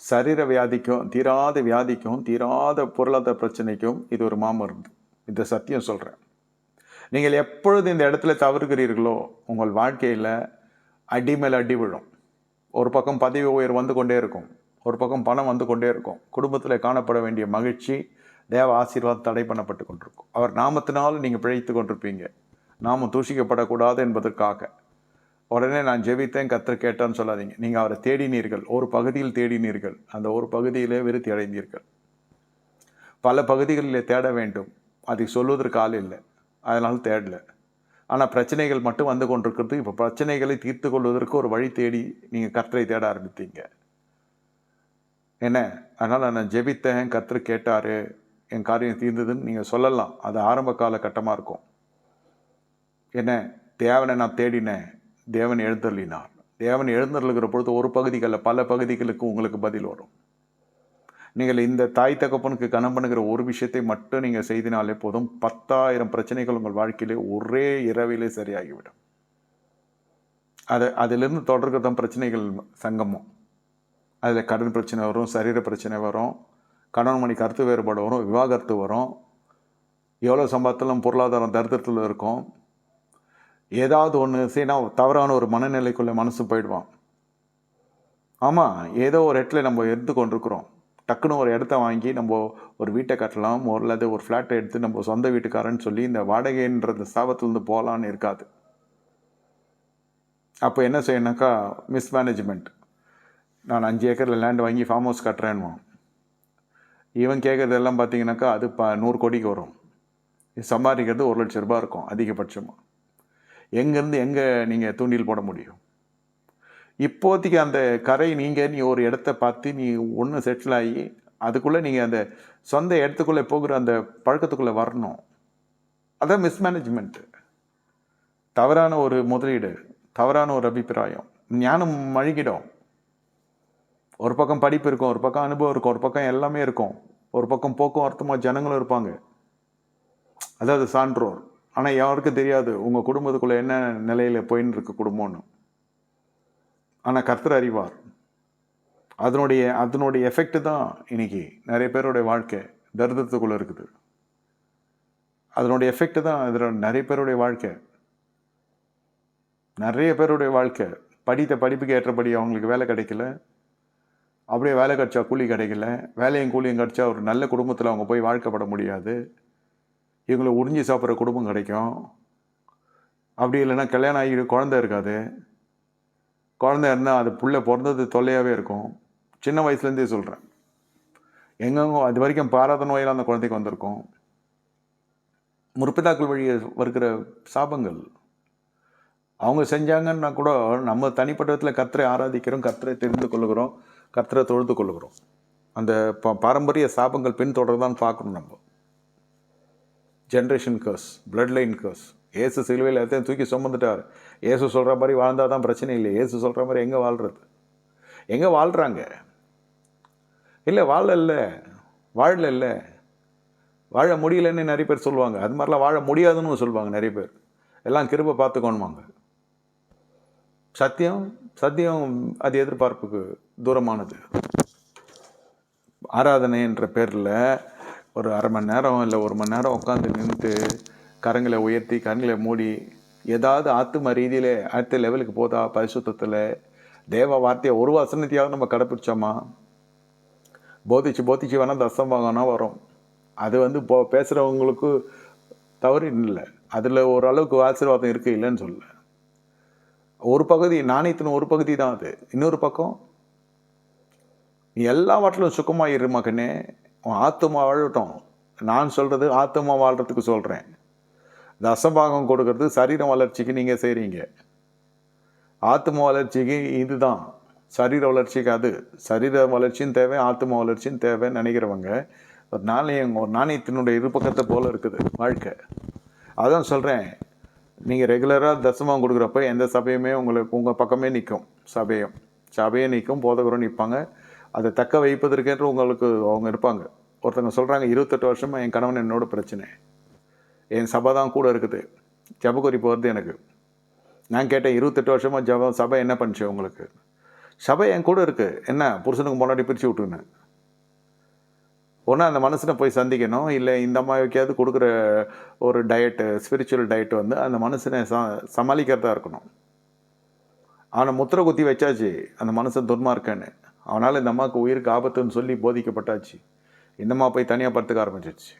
சரீர வியாதிக்கும் தீராத வியாதிக்கும் தீராத பொருளாதார பிரச்சனைக்கும் இது ஒரு மாமருந்து. இந்த சத்தியம் சொல்கிறேன். நீங்கள் எப்பொழுது இந்த இடத்துல தவறுகிறீர்களோ உங்கள் வாழ்க்கையில் அடி மேல் அடி விழும். ஒரு பக்கம் பதவி உயர் வந்து கொண்டே இருக்கும், ஒரு பக்கம் பணம் வந்து கொண்டே இருக்கும், குடும்பத்தில் காணப்பட வேண்டிய மகிழ்ச்சி தேவ ஆசீர்வாதம் தடை பண்ணப்பட்டு கொண்டிருக்கும். அவர் நாமத்தினால் நீங்கள் பிழைத்து கொண்டிருப்பீங்க. நாமம் தூஷிக்கப்படக்கூடாது என்பதற்காக. உடனே நான் ஜெபித்தேன், கர்த்தர் கேட்டான்னு சொல்லாதீங்க. நீங்கள் அவரை தேடினீர்கள், ஒரு பகுதியில் தேடினீர்கள், அந்த ஒரு பகுதியிலே விருத்தி அடைந்தீர்கள். பல பகுதிகளில் தேட வேண்டும், அதை சொல்வதற்கு ஆள் இல்லை, அதனால் தேடலை. ஆனால் பிரச்சனைகள் மட்டும் வந்து கொண்டிருக்கிறது. இப்போ பிரச்சனைகளை தீர்த்து கொள்வதற்கு ஒரு வழி தேடி நீங்கள் கர்த்தரை தேட ஆரம்பித்தீங்க. என்ன, அதனால் நான் ஜெபித்தேன், கர்த்தர் கேட்டார், என் காரியம் தீர்ந்ததுன்னு நீங்கள் சொல்லலாம். அது ஆரம்ப காலகட்டமாக இருக்கும். என்ன, தேவனை நான் தேடினேன், தேவன் எழுந்தருளினார். தேவன் எழுந்தருளுகிற பொழுது ஒரு பகுதிகளில் பல பகுதிகளுக்கு உங்களுக்கு பதில் வரும். நீங்கள் இந்த தாய் தகப்பனுக்கு கனம் பண்ணுகிற ஒரு விஷயத்தை மட்டும் நீங்கள் செய்தினாலே போதும், 10,000 பிரச்சனைகள் உங்கள் வாழ்க்கையிலே ஒரே இரவிலே சரியாகிவிடும். அதிலிருந்து தொடர்கிறத பிரச்சனைகள் சங்கமம். அதில் கடன் பிரச்சனை வரும், சரீர பிரச்சனை வரும், கணவன் மணி கருத்து வேறுபாடு வரும், விவாகரத்து வரும், எவ்வளோ சம்பாதத்திலும் பொருளாதாரம் தரித்திரத்தில் இருக்கும். ஏதாவது ஒன்று செய்யனா தவறான ஒரு மனநிலைக்குள்ளே மனசு போயிடுவான். ஆமாம், ஏதோ ஒரு இடத்துல நம்ம இருந்து கொண்டிருக்கிறோம். டக்குன்னு ஒரு இடத்த வாங்கி நம்ம ஒரு வீட்டை கட்டலாம், அல்லது ஒரு ஃப்ளாட்டை எடுத்து நம்ம சொந்த வீட்டுக்காரன்னு சொல்லி இந்த வாடகைன்ற ஸ்தாபத்துலேருந்து போகலான்னு இருக்காது. அப்போ என்ன செய்யணுனாக்கா, மிஸ்மேனேஜ்மெண்ட். நான் 5 ஏக்கரில் லேண்ட் வாங்கி ஃபார்ம் ஹவுஸ் கட்டுறேன்னுவான். இவன் கேட்குறதெல்லாம் பார்த்தீங்கன்னாக்கா அது 100 கோடிக்கு வரும். சம்பாதிக்கிறது 1 லட்ச ரூபா இருக்கும் அதிகபட்சமாக. எங்கேருந்து எங்கே நீங்கள் தூண்டில் போட முடியும்? இப்போதைக்கு அந்த கரை நீ ஒரு இடத்த பார்த்து நீ ஒன்று செட்டில் ஆகி அதுக்குள்ளே நீங்கள் அந்த சொந்த இடத்துக்குள்ளே போகிற அந்த பழக்கத்துக்குள்ளே வரணும். அதான் மிஸ்மேனேஜ்மெண்ட்டு. தவறான ஒரு முதலீடு, தவறான ஒரு அபிப்பிராயம், ஞானம் மழுகிடும். ஒரு பக்கம் படிப்பு இருக்கும், ஒரு பக்கம் அனுபவம் இருக்கும், ஒரு பக்கம் எல்லாமே இருக்கும், ஒரு பக்கம் போக்குவரத்துமாக ஜனங்களும் இருப்பாங்க, அதாவது சான்றோர். ஆனால் யாருக்கும் தெரியாது உங்கள் குடும்பத்துக்குள்ளே என்ன நிலையில் போயின்னு இருக்கு குடும்பம்னு. ஆனால் கர்த்தர் அறிவார். அதனுடைய எஃபெக்ட் தான் இன்னைக்கு நிறைய பேருடைய வாழ்க்கை தரித்திரத்துக்குள்ளே இருக்குது. அதனுடைய எஃபெக்ட் தான் இதில் நிறைய பேருடைய வாழ்க்கை. படித்த படிப்புக்கு ஏற்றபடி அவங்களுக்கு வேலை கிடைக்கல, அப்படியே வேலை கிடைச்சா கூலி கிடைக்கல, வேலையும் கூலியும் கிடைச்சா ஒரு நல்ல குடும்பத்தில் அவங்க போய் வாழ்க்கப்பட முடியாது. இவங்களை உறிஞ்சி சாப்பிட்ற குடும்பம் கிடைக்கும். அப்படி இல்லைன்னா கல்யாணம் ஆகி குழந்தை இருக்காது. குழந்தை இருந்தால் அது புள்ள பிறந்தது தொல்லையாகவே இருக்கும். சின்ன வயசுலேருந்தே சொல்கிறேன், எங்கெங்கோ அது வரைக்கும் பாராத நோயெல்லாம் அந்த குழந்தைக்கு வந்திருக்கும். முற்பிதாக்கள் வழியை வருகிற சாபங்கள் அவங்க செஞ்சாங்கன்னா கூட நம்ம தனிப்பட்ட விதத்தில் கர்த்தரை ஆராதிக்கிறோம், கர்த்தரை தெரிந்து கொள்ளுகிறோம், கர்த்தரை தொழுது கொள்ளுகிறோம். அந்த பாரம்பரிய சாபங்கள் பின்தொடர்தான் பார்க்கணும். நம்ம ஜென்ரேஷன் கர்ஸ், பிளட் லைன் கர்ஸ். ஏசு சிலுவையில் எல்லாத்தையும் தூக்கி சுமந்துட்டார். ஏசு சொல்கிற மாதிரி வாழ்ந்தால் தான் பிரச்சனை இல்லை. ஏசு சொல்கிற மாதிரி எங்கே வாழ்கிறது? எங்கே வாழ்கிறாங்க? இல்லை வாழல, வாழ முடியலன்னு நிறைய பேர் சொல்லுவாங்க. அது மாதிரிலாம் வாழ முடியாதுன்னு சொல்லுவாங்க நிறைய பேர். எல்லாம் கிருபை பார்த்துக்கோணுமாங்க. சத்தியம் அது எதிர்பார்ப்புக்கு தூரமானது. ஆராதனை என்ற பேரில் ஒரு அரை மணி நேரம் இல்லை 1 மணி நேரம் உட்காந்து நின்றுட்டு கரங்களை உயர்த்தி கண்களை மூடி ஏதாவது ஆத்தும ரீதியில் அடுத்த லெவலுக்கு போதா? பரிசுத்தத்தில் தேவ வார்த்தையை ஒரு வசனத்தையாவது நம்ம கடைப்பிடிச்சோமா? போதிச்சு வேணால் தசம்பாகனா வரும். அது பேசுகிறவங்களுக்கு தவறு இல்லை, அதில் ஓரளவுக்கு ஆசீர்வாதம் இருக்குது, இல்லைன்னு சொல்ல. ஒரு பகுதி நாணயத்தின் ஒரு பகுதி தான் அது. இன்னொரு பக்கம் நீ எல்லா வாட்டிலும் சுகமாக இரு மகனே, உன் ஆத்துமா வாழட்டும். நான் சொல்கிறது ஆத்துமா வாழ்கிறதுக்கு சொல்கிறேன். தசபாகம் கொடுக்கறது சரீர வளர்ச்சிக்கு நீங்கள் செய்கிறீங்க. ஆத்தும வளர்ச்சிக்கு இதுதான், சரீர வளர்ச்சிக்கு அது. சரீர வளர்ச்சியும் தேவை, ஆத்தும வளர்ச்சியும் தேவைன்னு நினைக்கிறவங்க ஒரு நாணயத்தினுடைய இரு பக்கத்தை போல் இருக்குது வாழ்க்கை. அதான் சொல்கிறேன், நீங்கள் ரெகுலராக தசமம் கொடுக்குறப்ப எந்த சபையுமே உங்கள் பக்கமே நிற்கும். சபையே நிற்கும், போதகரும் நிற்பாங்க. அதை தக்க வைப்பதற்கேற்ற அவங்க இருப்பாங்க. ஒருத்தவங்க சொல்கிறாங்க, 28 வருஷமாக என் கணவன் என்னோட பிரச்சனை, என் சபை தான் கூட இருக்குது, ஜப குறிப்பு வருது எனக்கு. நான் கேட்டேன், 28 வருஷமாக சபை என்ன பண்ணுச்சு உங்களுக்கு? சபை என் கூட இருக்குது. என்ன புருஷனுக்கு முன்னாடி பிரித்து விட்டுருன்னு ஒன்று அந்த மனுஷனை போய் சந்திக்கணும். இல்லை இந்த அம்மாவுக்காவது கொடுக்குற ஒரு டயட்டு, ஸ்பிரிச்சுவல் டயட் வந்து அந்த மனுஷனை சமாளிக்கிறதா இருக்கணும். அவனை முத்திரை குத்தி வச்சாச்சு அந்த மனுஷன் துன்மார்க்கன்னு. அவனால் இந்த அம்மாவுக்கு உயிருக்கு ஆபத்துன்னு சொல்லி போதிக்கப்பட்டாச்சு. இந்த அம்மா போய் தனியாக படுத்துக்க ஆரம்பிச்சிச்சு.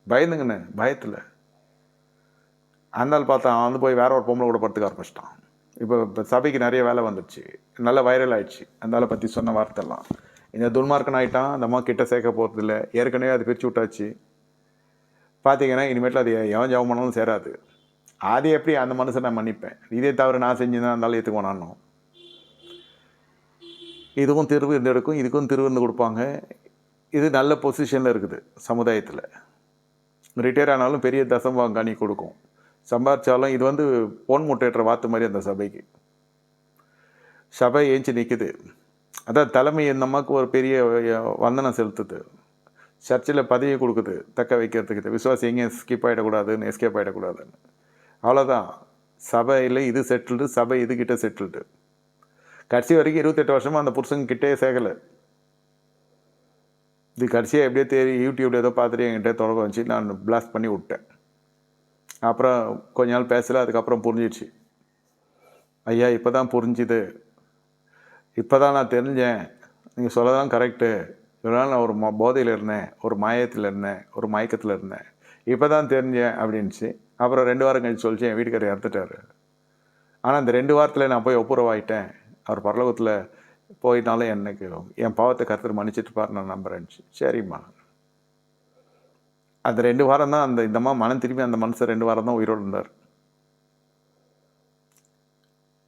பயந்துங்கண்ணே, பயத்தில் அந்தால் பார்த்தா அவன் வந்து போய் வேற ஒரு பொம்பளை கூட படுத்துக்க ஆரம்பிச்சிட்டான். இப்போ சபைக்கு நிறைய வேலை வந்துடுச்சு, நல்ல வைரல் ஆயிடுச்சு அந்த பற்றி சொன்ன வார்த்தைலாம். இந்த துன்மார்க்கன் ஆகிட்டான், அந்த அம்மா கிட்ட சேர்க்க போகிறது இல்லை, ஏற்கனவே அது பிரித்து விட்டாச்சு. பார்த்தீங்கன்னா இனிமேட்டில் அது எவன் ஜெபம் பண்ணாலும் சேராது. அது எப்படி அந்த மனுஷன் நான் மன்னிப்பேன்? இதே தவிர நான் செஞ்சுதான் இருந்தாலும் ஏற்றுக்குவானோ? இதுவும் திருவிருந்து எடுக்கும், இதுக்கும் திருவிருந்து கொடுப்பாங்க. இது நல்ல பொசிஷனில் இருக்குது சமுதாயத்தில். ரிட்டையர் ஆனாலும் பெரிய தசம்பாங்க கனி கொடுக்கும். சம்பாதிச்சாலும் இது வந்து பொன் முட்டையற்ற வாத்து மாதிரி அந்த சபைக்கு. சபை ஏஞ்சி நிற்குது. அதான் தலைமை இந்த அம்மாவுக்கு ஒரு பெரிய வந்தனம் செலுத்துது. சர்ச்சில் பதவி கொடுக்குது தக்க வைக்கிறதுக்கு. விசுவாசி எங்கேயும் ஸ்கிப் ஆகிடக்கூடாதுன்னு, எஸ்கேப் ஆகிடக்கூடாதுன்னு. அவ்வளோதான். சபையில் இது செட்டில்டு, சபை இதுக்கிட்ட செட்டில்டு. கடைசி வரைக்கும் 28 வருஷமாக அந்த புருஷங்கிட்டே சேகலை. இது கடைசியாக எப்படியோ யூடியூப்ல ஏதோ பார்த்துட்டு என்கிட்ட தொடர்பு வச்சு நான் பிளாஸ்ட் பண்ணி விட்டேன். அப்புறம் கொஞ்ச நாள் பேசலை. அதுக்கப்புறம் புரிஞ்சிடுச்சு. ஐயா இப்போ தான் புரிஞ்சுது, இப்போ தான் நான் தெரிஞ்சேன், நீங்கள் சொல்லதான் கரெக்டு. இதனால் நான் ஒரு போதையில் இருந்தேன், ஒரு மாயத்தில் இருந்தேன், ஒரு மயக்கத்தில் இருந்தேன், இப்போ தான் தெரிஞ்சேன் அப்படின்ச்சு. அப்புறம் 2 வாரம் கழிச்சு சொல்லிச்சு என் வீட்டுக்காரர் இறந்துட்டார். ஆனால் இந்த 2 வாரத்தில் நான் போய் ஒப்புரவாயிட்டேன். அவர் பரலோகத்தில் போயிட்டாலும் எனக்கு என் பாவத்தை கருத்து மன்னிச்சிட்டுப்பார் நான் நம்புறேன்ச்சு. சரிம்மா. அந்த 2 வாரம் தான் அந்த இந்தம்மா மனம் திரும்பி அந்த மனுஷன் 2 வாரம் தான் உயிரோடு இருந்தார்.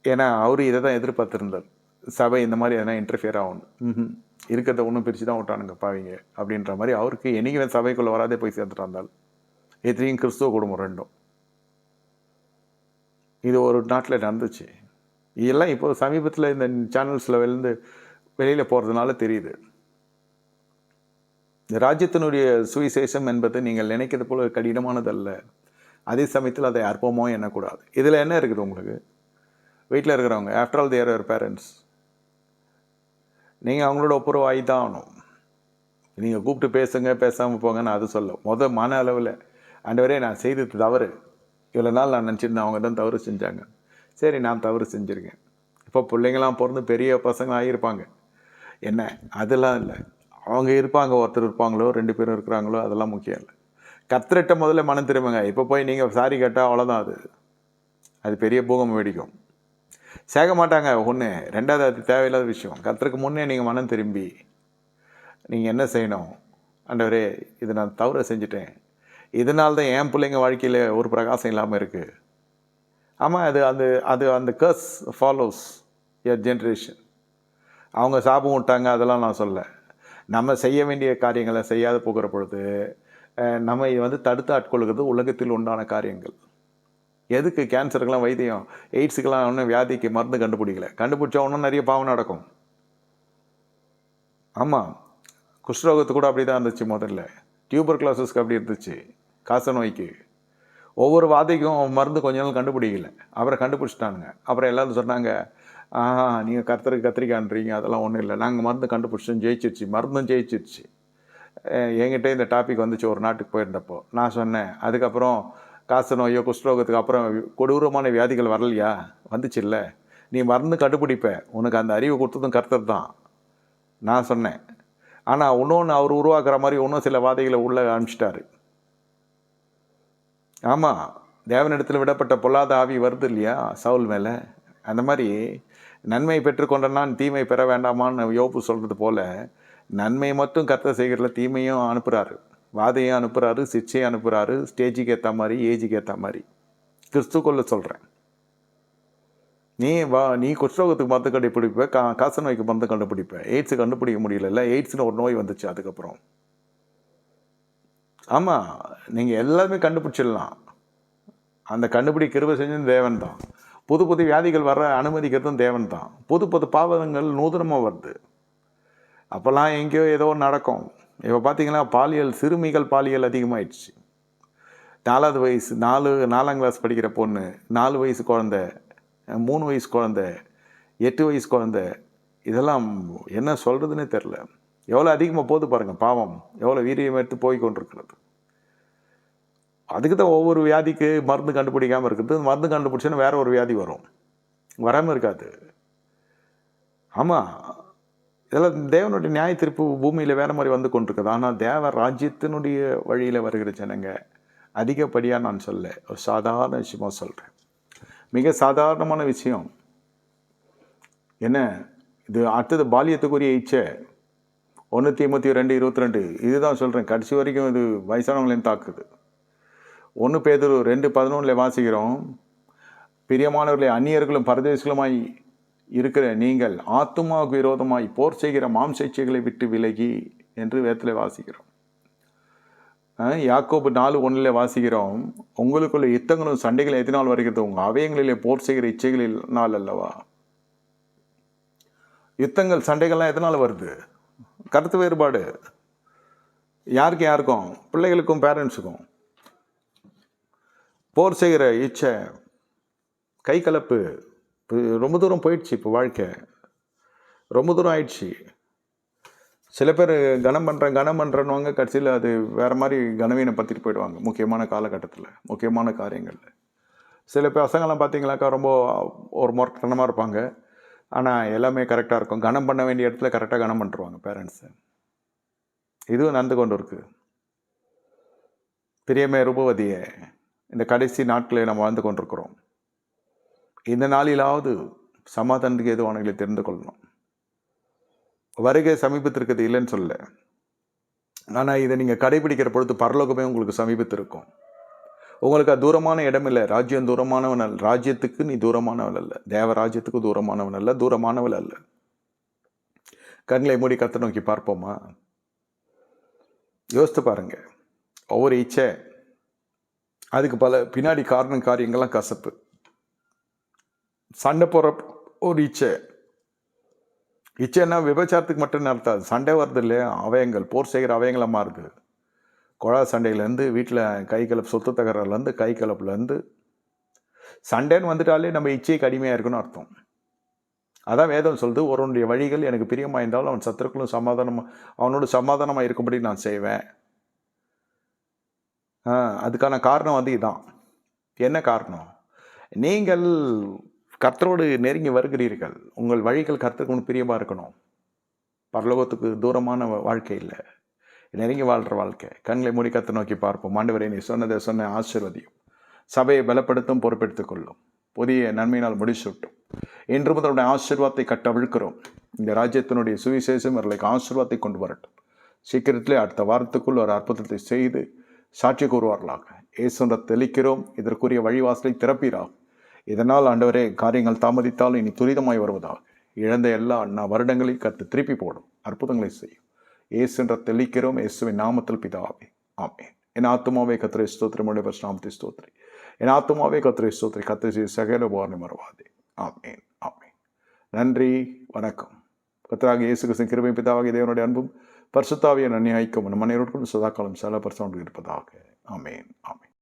ஏன்னா அவரு இதை தான் எதிர்பார்த்துருந்தார். சபை இந்த மாதிரி எதனா இன்டர்ஃபியர் ஆகணும். இருக்கிறத ஒன்றும் பிரித்து தான் விட்டானுங்க பாவீங்க அப்படின்ற மாதிரி அவருக்கு என்னைக்குமே சபைக்குள்ளே வராதே போய் சேர்ந்துட்டு வந்தால். எத்தனையும் கிறிஸ்துவ குடும்பம் 2ம். இது ஒரு நாட்டில் நடந்துச்சு. இதெல்லாம் இப்போ சமீபத்தில் இந்த சேனல்ஸில் வெளியில் போகிறதுனால தெரியுது. இந்த ராஜ்யத்தினுடைய சுவிசேஷம் என்பது நீங்கள் நினைக்கிறது போல கடினமானதல்ல. அதே சமயத்தில் அதை அற்பமாக எண்ணக்கூடாது. இதில் என்ன இருக்குது உங்களுக்கு? வீட்டில் இருக்கிறவங்க, after all their your parents. நீங்கள் அவங்களோட ஒப்புரவு ஆகி தான் ஆகணும். நீங்கள் கூப்பிட்டு பேசுங்க, பேசாமல் போங்கன்னு அது சொல்ல மன அளவில் ஆண்டவரே நான் செய்தது தவறு, இவ்வளோ நாள் நான் நினச்சிருந்தேன் அவங்க தான் தவறு செஞ்சாங்க, சரி நான் தவறு செஞ்சுருக்கேன். இப்போ பிள்ளைங்களாம் பிறந்து பெரிய பசங்க ஆகியிருப்பாங்க. என்ன அதெல்லாம் இல்லை, அவங்க இருப்பாங்க, ஒருத்தர் இருப்பாங்களோ 2 பேரும் இருக்கிறாங்களோ அதெல்லாம் முக்கியம் இல்லை. கத்திரிட்ட முதல்ல மனம் திரும்புங்க. இப்போ போய் நீங்கள் சாரி கேட்டால் அவ்வளோதான், அது பெரிய பூகம்பம் வெடிக்கும். சேர்க்க மாட்டாங்க ஒன்று. 2வது அது தேவையில்லாத விஷயம். கர்த்தருக்கு முன்னே நீங்கள் மனம் திரும்பி நீங்கள் என்ன செய்யணும்? ஆண்டவரே இது நான் தவறு செஞ்சுட்டேன், இதனால தான் என் பிள்ளைங்க வாழ்க்கையில் ஒரு பிரகாசம் இல்லாமல் இருக்குது. ஆமாம், அந்த கர்ஸ் ஃபாலோஸ் யர் ஜென்ரேஷன். அவங்க சாபம் விட்டாங்க அதெல்லாம் நான் சொல்ல. நம்ம செய்ய வேண்டிய காரியங்களை செய்யாத போகிற பொழுது நம்ம வந்து தடுத்து ஆட்கொள்கிறது உலகத்தில் உண்டான காரியங்கள். எதுக்கு கேன்சருக்கெல்லாம் வைத்தியம், எய்ட்ஸுக்கெல்லாம் ஒன்றும் வியாதிக்கு மருந்து கண்டுபிடிச்சா ஒன்றும் நிறைய பாவம் நடக்கும். ஆமாம், குஷ்ரோகத்துக்கு கூட அப்படி தான் இருந்துச்சு முதல்ல. டியூபர் கிளாஸஸ்க்கு அப்படி இருந்துச்சு, காச நோய்க்கு. ஒவ்வொரு வாதைக்கும் மருந்து கொஞ்ச நாள் கண்டுபிடிக்கல, அப்புறம் கண்டுபிடிச்சிட்டானுங்க. அப்புறம் எல்லோரும் சொன்னாங்க, நீங்கள் கத்திரிக்கான்றீங்க, அதெல்லாம் ஒன்றும் இல்லை, நாங்கள் மருந்து கண்டுபிடிச்சோம், ஜெயிச்சிருச்சு, மருந்தும் ஜெயிச்சிருச்சு. என்கிட்ட இந்த டாபிக் வந்துச்சு ஒரு நாட்டுக்கு போயிருந்தப்போ. நான் சொன்னேன், அதுக்கப்புறம் காச நோயோ குஷ்ரோகத்துக்கு அப்புறம் கொடூரமான வியாதிகள் வரலையா? வந்துச்சு இல்லை, நீ மருந்து கண்டுபிடிப்ப, உனக்கு அந்த அறிவு கொடுத்ததும் கர்த்தர் தான் நான் சொன்னேன். ஆனால் இன்னொன்று அவர் உருவாக்குற மாதிரி இன்னும் சில வாதைகளை உள்ளே அனுப்பிச்சிட்டாரு. ஆமாம், தேவனிடத்தில் விடப்பட்ட பொல்லாத ஆவி வருது இல்லையா சவுல் மேலே, அந்த மாதிரி நன்மை பெற்றுக்கொண்டனால் தீமை பெற வேண்டாமான்னு யோபு சொல்கிறது போல் நன்மை மட்டும் கர்த்தர் செய்கிறதுல தீமையும் அனுப்புகிறாரு, வாதையும் அனுப்புகிறாரு, சிக்ஷையும் அனுப்புகிறாரு. ஸ்டேஜுக்கு ஏற்ற மாதிரி, ஏஜுக்கு ஏற்ற மாதிரி. கிறிஸ்துக்குள்ள சொல்கிறேன். நீ குஷ்ரோகத்துக்கு மருந்து கண்டுபிடிப்ப, காச நோய்க்கு மருந்து கண்டுபிடிப்ப, எய்ட்ஸு கண்டுபிடிக்க முடியல. எய்ட்ஸ்னு ஒரு நோய் வந்துச்சு அதுக்கப்புறம். ஆமாம், நீங்கள் எல்லாமே கண்டுபிடிச்சிடலாம். அந்த கிருபை செஞ்சது தேவன் தான். புது புது வியாதிகள் வர அனுமதிக்கிறதும் தேவன் தான். புது புது பாவங்கள் நூதனமாக வருது. அப்போல்லாம் எங்கேயோ ஏதோ நடக்கும். இப்போ பார்த்தீங்கன்னா சிறுமிகள் பாலியல் அதிகமாகிடுச்சு. 4வது வயசு 4ஆம் கிளாஸ் படிக்கிற பொண்ணு, 4 வயசு குழந்த, 3 வயசு குழந்த, 8 வயசு குழந்த, இதெல்லாம் என்ன சொல்கிறதுனே தெரில. எவ்வளோ அதிகமாக போது பாருங்கள், பாவம் எவ்வளோ வீரியம் எடுத்து போய் கொண்டிருக்கிறது. அதுக்கு தான் ஒவ்வொரு வியாதிக்கு மருந்து கண்டுபிடிக்காமல் இருக்குது. மருந்து கண்டுபிடிச்சோன்னா வேற ஒரு வியாதி வரும், வராமல் இருக்காது. ஆமாம், இதெல்லாம் தேவனுடைய நியாய தீர்ப்பு பூமியில் வேறு மாதிரி வந்து கொண்டிருக்குது. ஆனால் தேவ ராஜ்யத்தினுடைய வழியில் வருகிற ஜனங்க அதிகப்படியாக நான் சொல்ல ஒரு சாதாரண விஷயமாக சொல்கிறேன். மிக சாதாரணமான விஷயம் என்ன, இது அடுத்தது பாலியத்துக்குரிய இச்சை 1 தீமோத்தேயு 2:22 இதுதான் சொல்கிறேன். கடைசி வரைக்கும் இது வயசானவங்களையும் தாக்குது. 1 பேதுரு 2:11 வாசிக்கிறோம், பிரியமானவர்களை அந்நியர்களும் பரதேசிகளுமாய் இருக்கிற நீங்கள் ஆத்துமாவுக்கு விரோதமாய் போர் செய்கிற மாம்ச இச்சைகளை விட்டு விலகி என்று வேதத்தில் வாசிக்கிறோம். யாக்கோபு 4:1 வாசிக்கிறோம், உங்களுக்குள்ள யுத்தங்களும் சண்டைகள் எதனால் வருகிறது, உங்கள் அவயங்களிலே போர் செய்கிற இச்சைகளினால் அல்லவா. யுத்தங்கள் சண்டைகள்லாம் எதனால் வருது? கருத்து வேறுபாடு யாருக்கும் பிள்ளைகளுக்கும் பேரண்ட்ஸுக்கும். போர் செய்கிற இச்சை, கை கலப்பு ரொம்ப தூரம் போயிடுச்சு. இப்போ வாழ்க்கை ரொம்ப தூரம் ஆயிடுச்சு. சில பேர் கனம் பண்ணுறேன்னுவாங்க, கடைசியில் அது வேறு மாதிரி கனவீனை பற்றிட்டு போயிடுவாங்க. முக்கியமான காலகட்டத்தில், முக்கியமான காரியங்களில் சில பசங்கள்லாம் பார்த்தீங்களாக்கா ரொம்ப ஒரு முரட்டனமாக இருப்பாங்க. ஆனால் எல்லாமே கரெக்டாக இருக்கும். கனம் பண்ண வேண்டிய இடத்துல கரெக்டாக கனம் பண்ணிருவாங்க பேரண்ட்ஸு. இதுவும் நடந்து கொண்டு இருக்கு. பிரியமே ரூபவதியே, இந்த கடைசி நாட்களில் நம்ம வாழ்ந்து கொண்டிருக்கிறோம். இந்த நாளிலாவது சமாதானத்துக்கு எதுவானங்களை தெரிந்து கொள்ளணும். வருகை சமீபத்திற்குது இல்லைன்னு சொல்ல, ஆனால் இதை நீங்கள் கடைபிடிக்கிற பொழுது பரலோகமே உங்களுக்கு சமீபத்திருக்கும். உங்களுக்கு அது தூரமான இடம் இல்லை. ராஜ்யம் தூரமானவன் அல்ல. ராஜ்யத்துக்கு நீ தூரமானவள் அல்ல. தேவ ராஜ்யத்துக்கு தூரமானவன் அல்ல, தூரமானவள் அல்ல. கண்களை மூடி கர்த்தரை நோக்கி பார்ப்போமா? யோசித்து பாருங்க. ஒவ்வொரு இச்சை, அதுக்கு பல பின்னாடி காரியங்கள்லாம் கசப்பு. சண்டை போடுற ஒரு இச்சைன்னா விபச்சாரத்துக்கு மட்டும் நடத்தாது. சண்டை வருது இல்லையா, அவயங்கள் போர் செய்கிற அவயங்களாக மாறுது. குழா சண்டையிலேருந்து, வீட்டில் கை கலப்பு, சொத்து தகராறுலேருந்து, கை கலப்புலேருந்து, சண்டைன்னு வந்துட்டாலே நம்ம இச்சைக்கு அடிமையாக இருக்குன்னு அர்த்தம். அதான் வேதம் சொல்லுது, ஒருவனுடைய வழிகள் எனக்கு பிரியமாக இருந்தாலும் அவன் சத்துருக்களும் அவனோட சமாதானமாக இருக்கும்படி நான் செய்வேன். அதுக்கான காரணம் இதான். என்ன காரணம்? நீங்கள் கர்த்தரோடு நெருங்கி வருகிறீர்கள். உங்கள் வழிகள் கர்த்தருக்கு ஒன்று பிரியமாக இருக்கணும். பரலோகத்துக்கு தூரமான வாழ்க்கை இல்லை, நெருங்கி வாழ்கிற வாழ்க்கை. கண்களை மூடி கர்த்தரை நோக்கி பார்ப்போம். ஆண்டவரே, நீ சொன்ன ஆசீர்வதியும், சபையை பலப்படுத்தும், பொறுப்பெடுத்துக் கொள்ளும், புதிய நன்மையினால் முடிச்சுட்டும். இன்று முதலுடைய ஆசீர்வாதத்தை கட்டவிழ்க்கிறோம். இந்த ராஜ்யத்தினுடைய சுவிசேஷம் அவர்களுக்கு ஆசீர்வாதத்தை கொண்டு வரட்டும். சீக்கிரத்திலே அடுத்த வாரத்துக்குள் ஒரு அற்புதத்தை செய்து சாட்சி கூறுவார்களாக. இயேசுவை தெளிக்கிறோம். இதற்குரிய வழிவாசலை திறப்பீராகும். இதனால் ஆண்டவரே, காரியங்கள் தாமதித்தாலும் இனி துரிதமாய் வருவதாக. இழந்த எல்லா வருடங்களை கர்த்தர் திருப்பி போடும், அற்புதங்களை செய்யும். இயேசுன்ற தெளிக்கிறோம், இயேசுவின் நாமத்தில் பிதாவே, ஆமென். என் ஆத்துமாவே கர்த்தரை ஸ்தோத்திரம், நாமத்தை ஸ்தோத்திரி. என் ஆத்துமாவே கர்த்தரை ஸ்தோத்திரி, கர்த்தர் செய்த சகல உபகாரங்களை மறவாதே. ஆமென், ஆமென். நன்றி, வணக்கம். கர்த்தராகிய இயேசு கிறிஸ்துவின் கிருபையும் பிதாவாகிய தேவனுடைய அன்பும் பரிசுத்த ஆவியின் அந்நியாய்க்கும் நம் அனைவருக்கும் சதாகாலம் சகல பரிசுத்தம் இருப்பதாக. ஆமென், ஆமென்.